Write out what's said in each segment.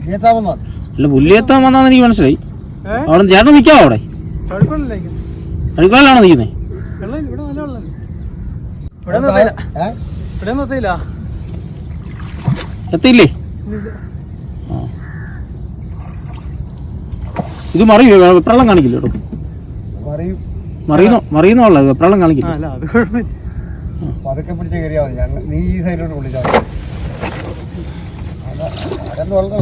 അല്ല പുല്ലിയെത്താൻ വന്നാന്ന് എനിക്ക് മനസ്സിലായി. അവിടെ ചേട്ടൻ നിൽക്കാവോ? അവിടെ അഴുക്കാലാണോ നിൽക്കുന്നത്? എത്തിയില്ലേ? ഇത് മറിയോ? വെപ്രാളം കാണിക്കില്ല കേട്ടോ. മറിയുന്നുള്ള വെപ്രാളം കാണിക്കില്ല. പതുക്കെ പിടിച്ച് കയറിയാൽ മതി. നീ ഈ സൈഡിലോട്ട് വിളിച്ചാൽ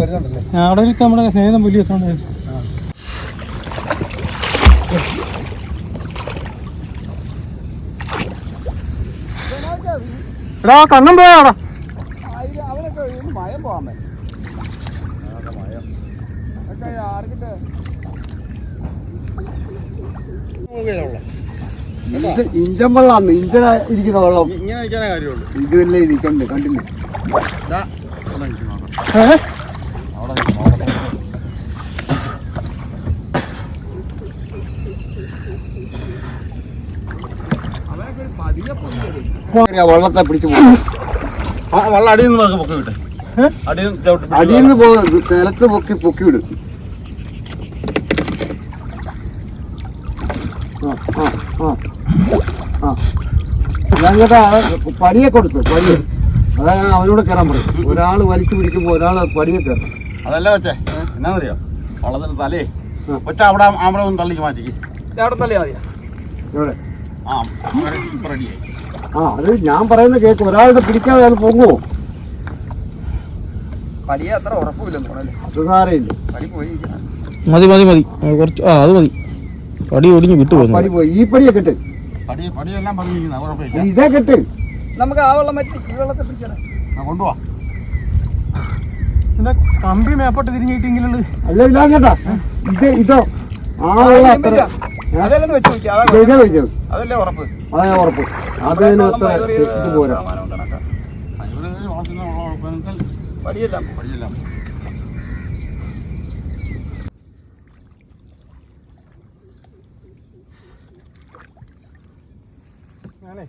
വരുന്നുണ്ടല്ലേ. അവിടെ നമ്മുടെ സ്നേഹിതം പുലി എത്താണ്ടായിരുന്നു. എടാ കണ്ണം പോയാടാ. മയം പോകാൻ ഇഞ്ചൻ വെള്ളാന്ന്. ഇഞ്ചന ഇരിക്കുന്ന വെള്ളം ഇങ്ങനെ ഇരിക്കാനേ കാര്യമുള്ളൂ. ഇതുവല്ലേ ഇരിക്കണ്ട് കണ്ടില്ലേ? വെള്ളത്തെ പിടിച്ചു വെള്ളം അടിയിൽ നിന്ന് പൊക്കി വിട്ടെ. അടിയിൽ നിന്ന് പോകുന്നത് നിലത്ത് പൊക്കി വിടും. പടിയെ കൊടുത്തു. പടിയെ അതാ ഞാൻ അവനോട് കയറാൻ പറയും. ഒരാൾ വലിച്ചു പിടിക്കുമ്പോ ഒരാൾ പടിയെ കയറും. അതല്ല വെച്ചേ എന്നാന്നറിയോ? വള്ളത്തിന് തലേ ഒറ്റ അവിടെ അവിടെ ഒന്ന് തള്ളിക്ക് മാറ്റിക്ക്. എവിടെ? അത് ഞാൻ പറയുന്ന കേക്ക്. ഒരാളുടെ പിടിക്കാതെ അയാൾ പൊങ്ങുമോ? പടിയെ അത്ര ഉറപ്പില്ല. മതി മതി മതി കുറച്ച്. അത് മതി. പടി ഒടിഞ്ഞ് വിട്ടുപോയി. പടി പോയി. ഈ പടിയെ കെട്ട്. പടിയെല്ലാം പറഞ്ഞിരിക്കുന്ന ഇതേ കെട്ട്. നമുക്ക് ആ വെള്ളം പറ്റി ഈ വെള്ളത്തെ പിടിച്ചാ കൊണ്ടുപോവാ. കമ്പി മേപ്പോട്ട് തിരിഞ്ഞിട്ടെങ്കിലുള്ളത് അല്ല ഇല്ല കേട്ടാ. ഇതോ ആ വെള്ളം അത്ര അതല്ലേ ഉറപ്പ്. അതാ ഉറപ്പ്. അതിന് അത്ര ഇത് പോരാ. പടിയെല്ലാം